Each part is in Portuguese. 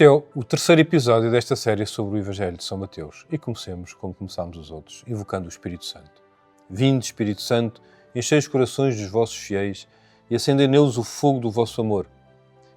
Este é o terceiro episódio desta série sobre o Evangelho de São Mateus e comecemos como começámos os outros, invocando o Espírito Santo. Vinde, Espírito Santo, enchei os corações dos vossos fiéis e acendei neles o fogo do vosso amor.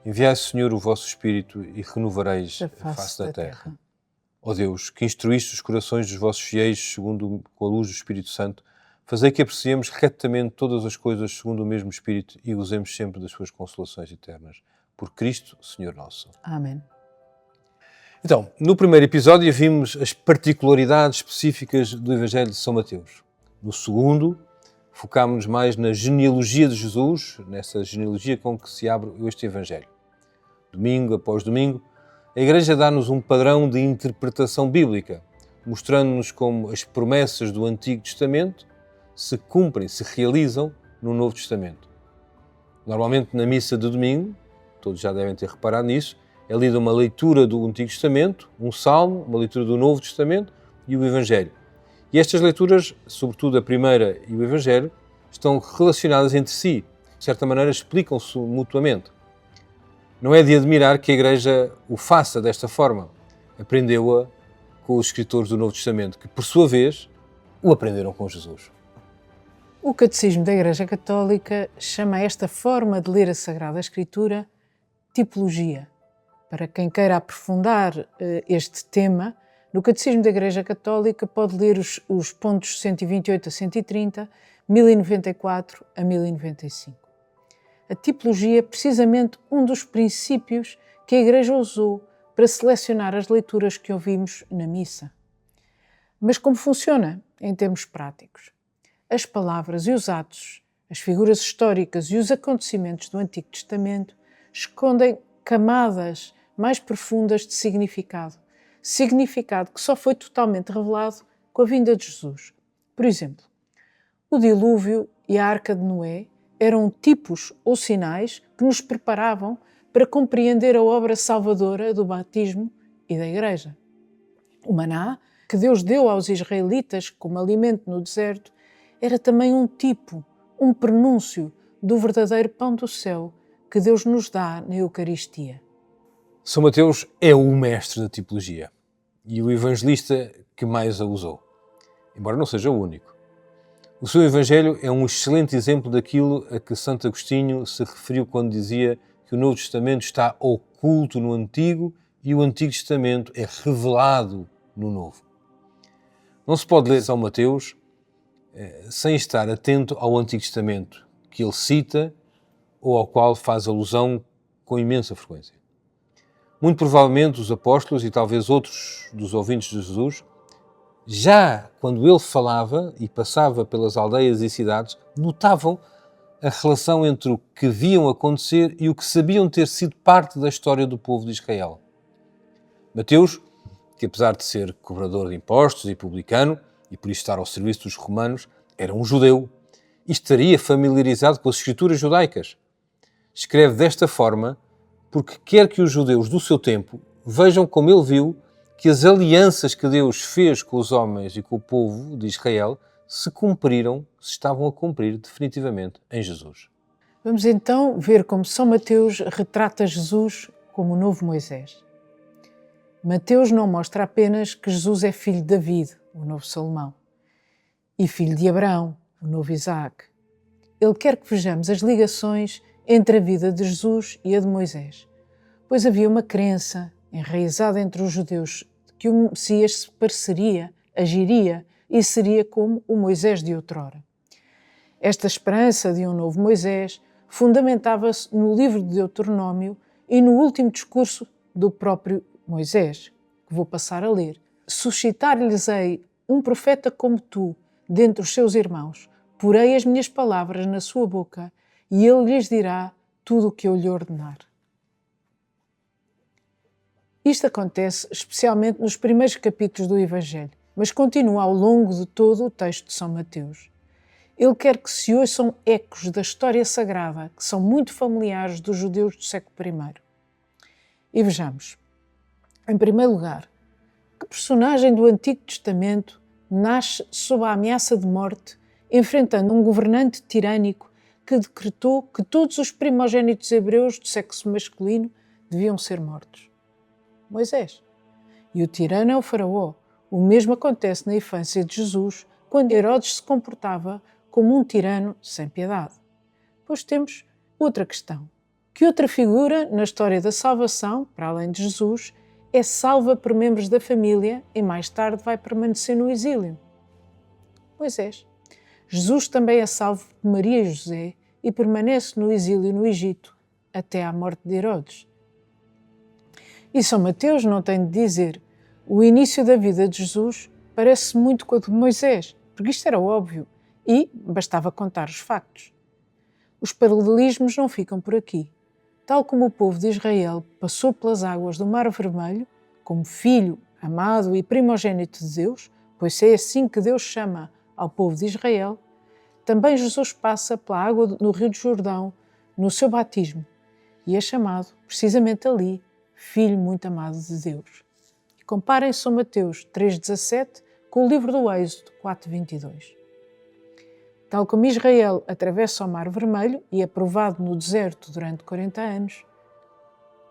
Enviai, Senhor, o vosso Espírito e renovareis a face da terra. Ó Deus, que instruíste os corações dos vossos fiéis segundo com a luz do Espírito Santo, fazei que apreciemos retamente todas as coisas segundo o mesmo Espírito e gozemos sempre das suas consolações eternas. Por Cristo, Senhor nosso. Amém. Então, no primeiro episódio vimos as particularidades específicas do Evangelho de São Mateus. No segundo, focámos-nos mais na genealogia de Jesus, nessa genealogia com que se abre este Evangelho. Domingo após domingo, a Igreja dá-nos um padrão de interpretação bíblica, mostrando-nos como as promessas do Antigo Testamento se cumprem, se realizam no Novo Testamento. Normalmente na missa de domingo, todos já devem ter reparado nisso, é lida uma leitura do Antigo Testamento, um salmo, uma leitura do Novo Testamento e o Evangelho. E estas leituras, sobretudo a primeira e o Evangelho, estão relacionadas entre si, de certa maneira explicam-se mutuamente. Não é de admirar que a Igreja o faça desta forma. Aprendeu-a com os escritores do Novo Testamento, que por sua vez o aprenderam com Jesus. O Catecismo da Igreja Católica chama esta forma de ler a Sagrada Escritura tipologia. Para quem queira aprofundar este tema, no Catecismo da Igreja Católica pode ler os pontos 128 a 130, 1094 a 1095. A tipologia é precisamente um dos princípios que a Igreja usou para selecionar as leituras que ouvimos na missa. Mas como funciona em termos práticos? As palavras e os atos, as figuras históricas e os acontecimentos do Antigo Testamento escondem camadas mais profundas de significado. Significado que só foi totalmente revelado com a vinda de Jesus. Por exemplo, o dilúvio e a Arca de Noé eram tipos ou sinais que nos preparavam para compreender a obra salvadora do batismo e da Igreja. O maná, que Deus deu aos israelitas como alimento no deserto, era também um tipo, um prenúncio do verdadeiro pão do céu que Deus nos dá na Eucaristia. São Mateus é o mestre da tipologia e o evangelista que mais a usou, embora não seja o único. O seu Evangelho é um excelente exemplo daquilo a que Santo Agostinho se referiu quando dizia que o Novo Testamento está oculto no Antigo e o Antigo Testamento é revelado no Novo. Não se pode ler São Mateus sem estar atento ao Antigo Testamento, que ele cita ou ao qual faz alusão com imensa frequência. Muito provavelmente os apóstolos e talvez outros dos ouvintes de Jesus, já quando ele falava e passava pelas aldeias e cidades, notavam a relação entre o que viam acontecer e o que sabiam ter sido parte da história do povo de Israel. Mateus, que apesar de ser cobrador de impostos e publicano, e por isso estar ao serviço dos romanos, era um judeu e estaria familiarizado com as escrituras judaicas. Escreve desta forma porque quer que os judeus do seu tempo vejam como ele viu que as alianças que Deus fez com os homens e com o povo de Israel se cumpriram, se estavam a cumprir definitivamente em Jesus. Vamos então ver como São Mateus retrata Jesus como o novo Moisés. Mateus não mostra apenas que Jesus é filho de David, o novo Salomão, e filho de Abraão, o novo Isaac. Ele quer que vejamos as ligações entre a vida de Jesus e a de Moisés, pois havia uma crença enraizada entre os judeus de que o Messias se pareceria, agiria e seria como o Moisés de outrora. Esta esperança de um novo Moisés fundamentava-se no livro de Deuteronômio e no último discurso do próprio Moisés, que vou passar a ler. Suscitar-lhes-ei um profeta como tu, dentre os seus irmãos, porei as minhas palavras na sua boca e ele lhes dirá tudo o que eu lhe ordenar. Isto acontece especialmente nos primeiros capítulos do Evangelho, mas continua ao longo de todo o texto de São Mateus. Ele quer que se ouçam ecos da história sagrada que são muito familiares dos judeus do século I. E vejamos, em primeiro lugar, que personagem do Antigo Testamento nasce sob a ameaça de morte, enfrentando um governante tirânico que decretou que todos os primogénitos hebreus de sexo masculino deviam ser mortos. Moisés. E o tirano é o faraó. O mesmo acontece na infância de Jesus, quando Herodes se comportava como um tirano sem piedade. Pois temos outra questão. Que outra figura na história da salvação, para além de Jesus, é salva por membros da família e mais tarde vai permanecer no exílio? Moisés. Jesus também é salvo por Maria e José e permanece no exílio no Egito, até à morte de Herodes. E São Mateus não tem de dizer, o início da vida de Jesus parece muito com a de Moisés, porque isto era óbvio e bastava contar os factos. Os paralelismos não ficam por aqui. Tal como o povo de Israel passou pelas águas do Mar Vermelho, como filho, amado e primogênito de Deus, pois é assim que Deus chama ao povo de Israel, também Jesus passa pela água no Rio de Jordão, no seu batismo, e é chamado, precisamente ali, Filho muito amado de Deus. Comparem São Mateus 3,17 com o livro do Êxodo 4,22. Tal como Israel atravessa o Mar Vermelho e é provado no deserto durante 40 anos,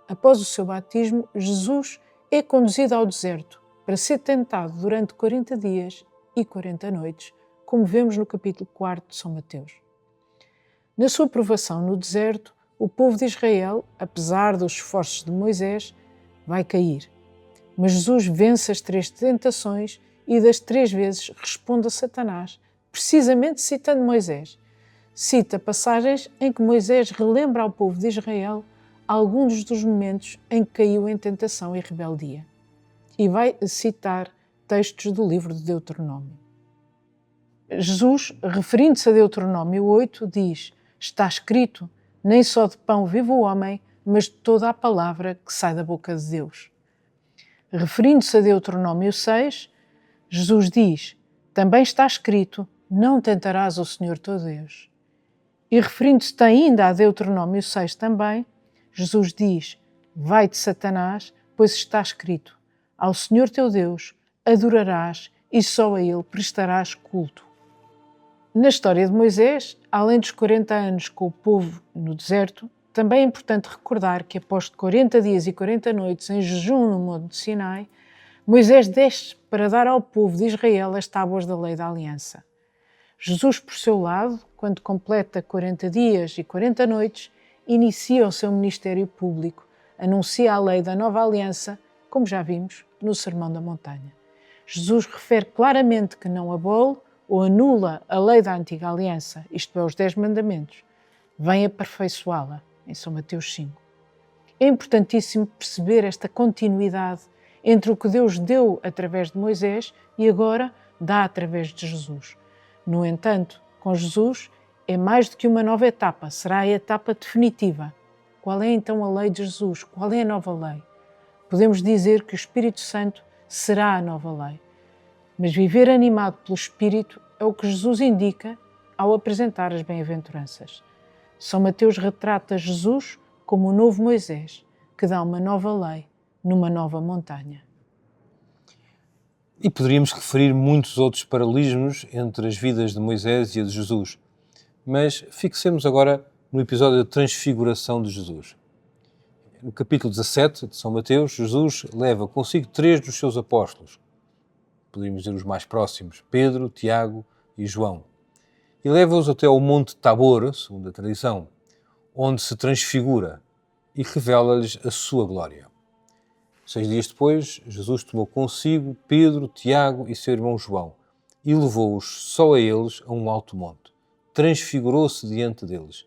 após o seu batismo, Jesus é conduzido ao deserto para ser tentado durante 40 dias e 40 noites, como vemos no capítulo 4 de São Mateus. Na sua provação no deserto, o povo de Israel, apesar dos esforços de Moisés, vai cair. Mas Jesus vence as 3 tentações e das 3 vezes responde a Satanás, precisamente citando Moisés. Cita passagens em que Moisés relembra ao povo de Israel alguns dos momentos em que caiu em tentação e rebeldia. E vai citar textos do livro de Deuteronômio. Jesus, referindo-se a Deuteronômio 8, diz: está escrito, nem só de pão vive o homem, mas de toda a palavra que sai da boca de Deus. Referindo-se a Deuteronômio 6, Jesus diz: também está escrito, não tentarás o Senhor teu Deus. E referindo-se ainda a Deuteronômio 6 também, Jesus diz: vai-te Satanás, pois está escrito, ao Senhor teu Deus adorarás e só a Ele prestarás culto. Na história de Moisés, além dos 40 anos com o povo no deserto, também é importante recordar que após 40 dias e 40 noites em jejum no Monte de Sinai, Moisés desce para dar ao povo de Israel as tábuas da lei da aliança. Jesus, por seu lado, quando completa 40 dias e 40 noites, inicia o seu ministério público, anuncia a lei da nova aliança, como já vimos no Sermão da Montanha. Jesus refere claramente que não abole ou anula a lei da antiga aliança, isto é, os 10 mandamentos, vem aperfeiçoá-la, em São Mateus 5. É importantíssimo perceber esta continuidade entre o que Deus deu através de Moisés e agora dá através de Jesus. No entanto, com Jesus é mais do que uma nova etapa, será a etapa definitiva. Qual é então a lei de Jesus? Qual é a nova lei? Podemos dizer que o Espírito Santo será a nova lei. Mas viver animado pelo Espírito é o que Jesus indica ao apresentar as bem-aventuranças. São Mateus retrata Jesus como o novo Moisés, que dá uma nova lei numa nova montanha. E poderíamos referir muitos outros paralelismos entre as vidas de Moisés e a de Jesus, mas fixemos agora no episódio da transfiguração de Jesus. No capítulo 17 de São Mateus, Jesus leva consigo 3 dos seus apóstolos, poderíamos dizer os mais próximos, Pedro, Tiago e João, e leva-os até ao Monte Tabor, segundo a tradição, onde se transfigura e revela-lhes a sua glória. 6 dias depois, Jesus tomou consigo Pedro, Tiago e seu irmão João e levou-os só a eles a um alto monte. Transfigurou-se diante deles.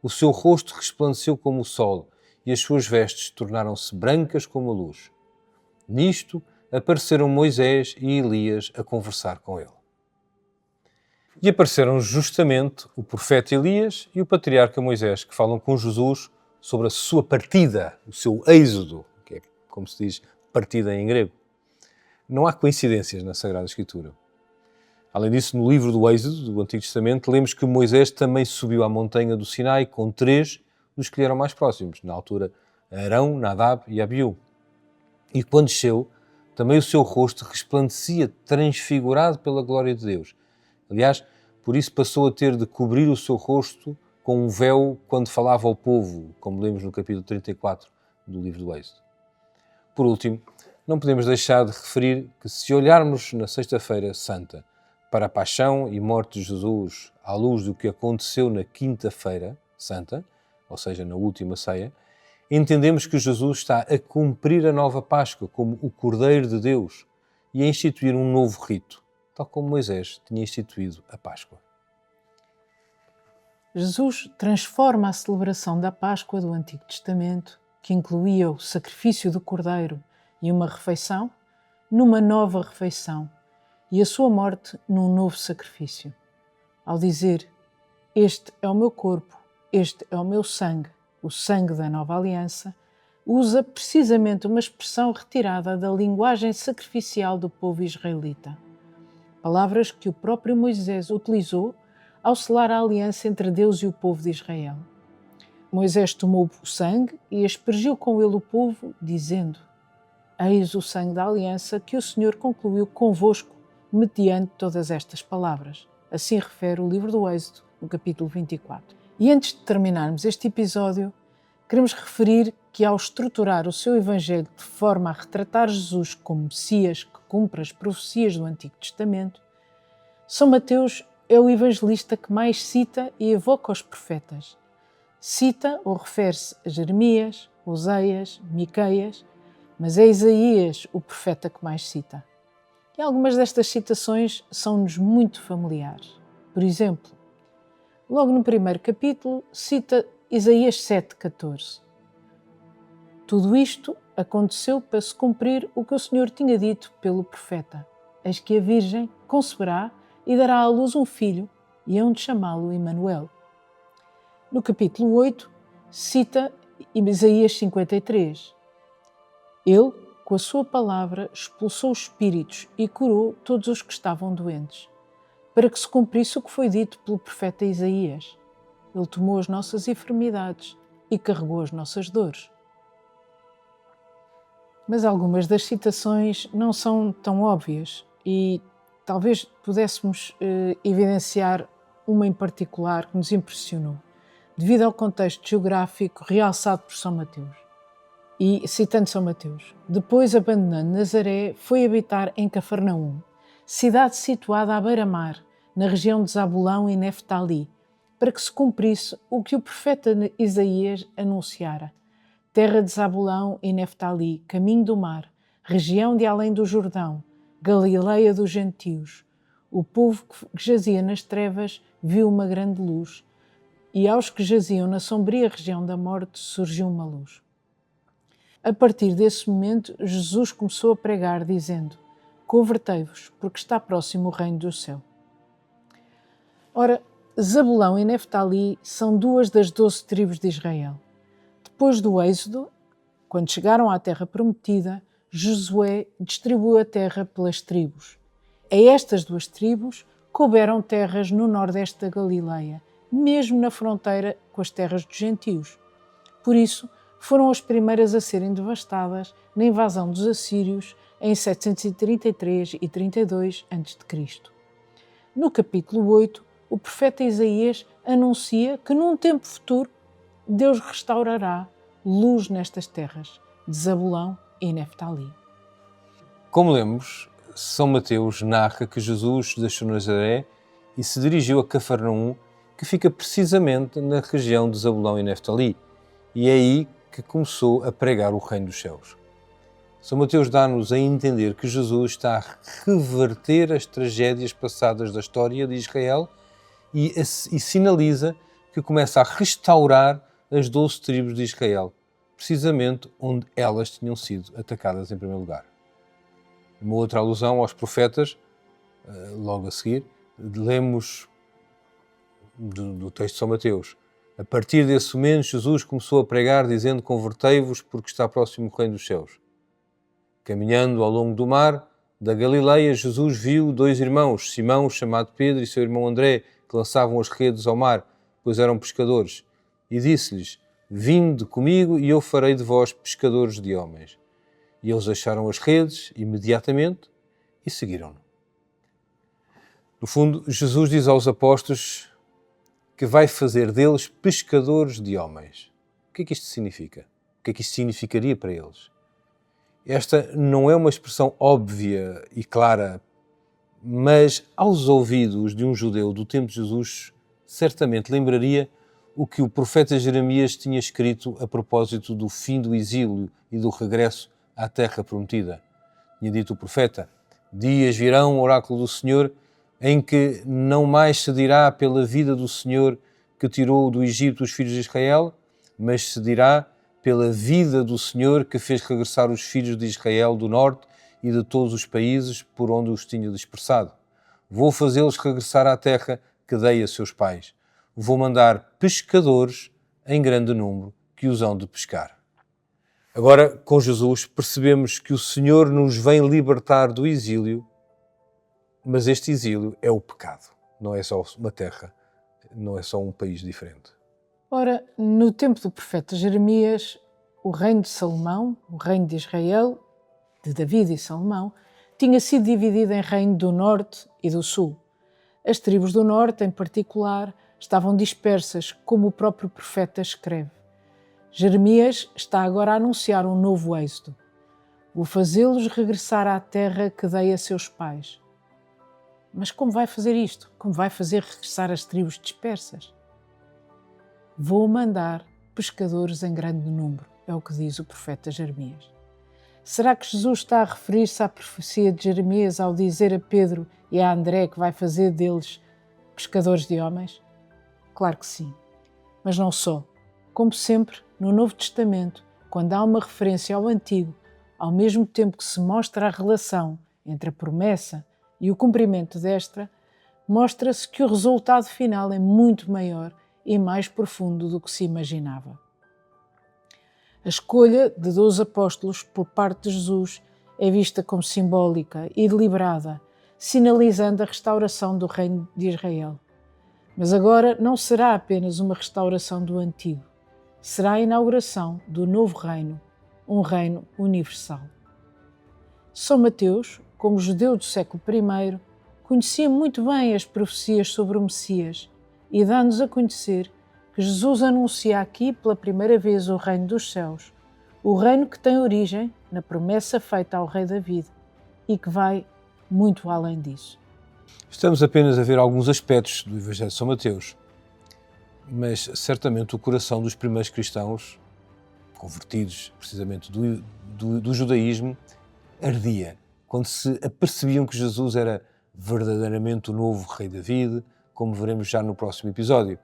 O seu rosto resplandeceu como o sol e as suas vestes tornaram-se brancas como a luz. Nisto, apareceram Moisés e Elias a conversar com ele. E apareceram justamente o profeta Elias e o patriarca Moisés, que falam com Jesus sobre a sua partida, o seu êxodo, que é, como se diz, partida em grego. Não há coincidências na Sagrada Escritura. Além disso, no livro do Êxodo, do Antigo Testamento, lemos que Moisés também subiu à montanha do Sinai com 3 dos que lhe eram mais próximos, na altura Arão, Nadab e Abiú. E quando desceu, também o seu rosto resplandecia, transfigurado pela glória de Deus. Aliás, por isso passou a ter de cobrir o seu rosto com um véu quando falava ao povo, como lemos no capítulo 34 do livro do Êxodo. Por último, não podemos deixar de referir que, se olharmos na Sexta-feira Santa para a paixão e morte de Jesus à luz do que aconteceu na Quinta-feira Santa, ou seja, na última ceia, entendemos que Jesus está a cumprir a nova Páscoa como o Cordeiro de Deus e a instituir um novo rito, tal como Moisés tinha instituído a Páscoa. Jesus transforma a celebração da Páscoa do Antigo Testamento, que incluía o sacrifício do Cordeiro e uma refeição, numa nova refeição, e a sua morte num novo sacrifício. Ao dizer: "Este é o meu corpo, este é o meu sangue", o sangue da nova aliança, usa precisamente uma expressão retirada da linguagem sacrificial do povo israelita. Palavras que o próprio Moisés utilizou ao selar a aliança entre Deus e o povo de Israel. Moisés tomou o sangue e aspergiu com ele o povo, dizendo: "Eis o sangue da aliança que o Senhor concluiu convosco mediante todas estas palavras." Assim refere o livro do Êxodo, no capítulo 24. E antes de terminarmos este episódio, queremos referir que, ao estruturar o seu Evangelho de forma a retratar Jesus como Messias que cumpre as profecias do Antigo Testamento, São Mateus é o evangelista que mais cita e evoca os profetas. Cita ou refere-se a Jeremias, Oseias, Miqueias, mas é Isaías o profeta que mais cita. E algumas destas citações são-nos muito familiares. Por exemplo, logo no primeiro capítulo, cita Isaías 7,14. "Tudo isto aconteceu para se cumprir o que o Senhor tinha dito pelo profeta. Eis que a Virgem conceberá e dará à luz um filho, e hão de chamá-lo Emanuel." No capítulo 8, cita Isaías 53. "Ele, com a sua palavra, expulsou os espíritos e curou todos os que estavam doentes, para que se cumprisse o que foi dito pelo profeta Isaías. Ele tomou as nossas enfermidades e carregou as nossas dores." Mas algumas das citações não são tão óbvias e talvez pudéssemos evidenciar uma em particular que nos impressionou, devido ao contexto geográfico realçado por São Mateus. E, citando São Mateus: "Depois, abandonando Nazaré, foi habitar em Cafarnaum, cidade situada à beira-mar, na região de Zabulão e Neftali, para que se cumprisse o que o profeta Isaías anunciara: terra de Zabulão e Neftali, caminho do mar, região de além do Jordão, Galileia dos gentios. O povo que jazia nas trevas viu uma grande luz, e aos que jaziam na sombria região da morte surgiu uma luz." A partir desse momento, Jesus começou a pregar, dizendo: "Convertei-vos, porque está próximo o reino do céu." Ora, Zabulão e Neftali são duas das 12 tribos de Israel. Depois do Êxodo, quando chegaram à terra prometida, Josué distribuiu a terra pelas tribos. A estas duas tribos couberam terras no nordeste da Galileia, mesmo na fronteira com as terras dos gentios. Por isso, foram as primeiras a serem devastadas na invasão dos assírios em 733 e 32 a.C. No capítulo 8, o profeta Isaías anuncia que num tempo futuro Deus restaurará luz nestas terras de Zabulão e Neftali. Como lemos, São Mateus narra que Jesus deixou Nazaré e se dirigiu a Cafarnaum, que fica precisamente na região de Zabulão e Neftali, e é aí que começou a pregar o reino dos céus. São Mateus dá-nos a entender que Jesus está a reverter as tragédias passadas da história de Israel e sinaliza que começa a restaurar as 12 tribos de Israel, precisamente onde elas tinham sido atacadas em primeiro lugar. Uma outra alusão aos profetas, logo a seguir, lemos do texto de São Mateus: "A partir desse momento, Jesus começou a pregar, dizendo: Convertei-vos, porque está próximo o reino dos céus." Caminhando ao longo do mar da Galileia, Jesus viu 2 irmãos, Simão, chamado Pedro, e seu irmão André, que lançavam as redes ao mar, pois eram pescadores. E disse-lhes: "Vinde comigo e eu farei de vós pescadores de homens." E eles deixaram as redes imediatamente e seguiram-no. No fundo, Jesus diz aos apóstolos que vai fazer deles pescadores de homens. O que é que isto significa? O que é que isto significaria para eles? Esta não é uma expressão óbvia e clara, mas aos ouvidos de um judeu do tempo de Jesus, certamente lembraria o que o profeta Jeremias tinha escrito a propósito do fim do exílio e do regresso à terra prometida. Tinha dito o profeta: dias virão, oráculo do Senhor, em que não mais se dirá pela vida do Senhor que tirou do Egito os filhos de Israel, mas se dirá pela vida do Senhor que fez regressar os filhos de Israel do norte e de todos os países por onde os tinha dispersado. Vou fazê-los regressar à terra que dei a seus pais. Vou mandar pescadores em grande número que os hão de pescar. Agora, com Jesus, percebemos que o Senhor nos vem libertar do exílio, mas este exílio é o pecado. Não é só uma terra, não é só um país diferente. Ora, no tempo do profeta Jeremias, o reino de Salomão, o reino de Israel, de David e Salomão, tinha sido dividido em reino do norte e do sul. As tribos do norte, em particular, estavam dispersas, como o próprio profeta escreve. Jeremias está agora a anunciar um novo êxodo. Vou fazê-los regressar à terra que dei a seus pais. Mas como vai fazer isto? Como vai fazer regressar as tribos dispersas? Vou mandar pescadores em grande número, é o que diz o profeta Jeremias. Será que Jesus está a referir-se à profecia de Jeremias ao dizer a Pedro e a André que vai fazer deles pescadores de homens? Claro que sim. Mas não só. Como sempre, no Novo Testamento, quando há uma referência ao Antigo, ao mesmo tempo que se mostra a relação entre a promessa e o cumprimento desta, mostra-se que o resultado final é muito maior e mais profundo do que se imaginava. A escolha de 12 apóstolos por parte de Jesus é vista como simbólica e deliberada, sinalizando a restauração do reino de Israel. Mas agora não será apenas uma restauração do antigo, será a inauguração do novo reino, um reino universal. São Mateus, como judeu do século I, conhecia muito bem as profecias sobre o Messias e dá-nos a conhecer que Jesus anuncia aqui pela primeira vez o reino dos céus, o reino que tem origem na promessa feita ao rei David e que vai muito além disso. Estamos apenas a ver alguns aspectos do Evangelho de São Mateus, mas certamente o coração dos primeiros cristãos, convertidos precisamente do judaísmo, ardia quando se apercebiam que Jesus era verdadeiramente o novo rei David, como veremos já no próximo episódio.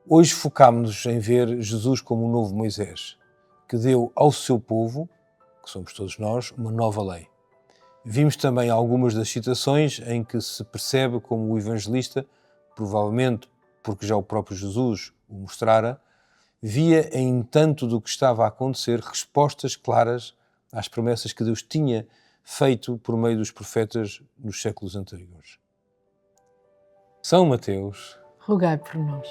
Hoje focámos-nos em ver Jesus como o novo Moisés, que deu ao seu povo, que somos todos nós, uma nova lei. Vimos também algumas das citações em que se percebe como o evangelista, provavelmente porque já o próprio Jesus o mostrara, via em tanto do que estava a acontecer respostas claras às promessas que Deus tinha feito por meio dos profetas nos séculos anteriores. São Mateus, Rogai por nós.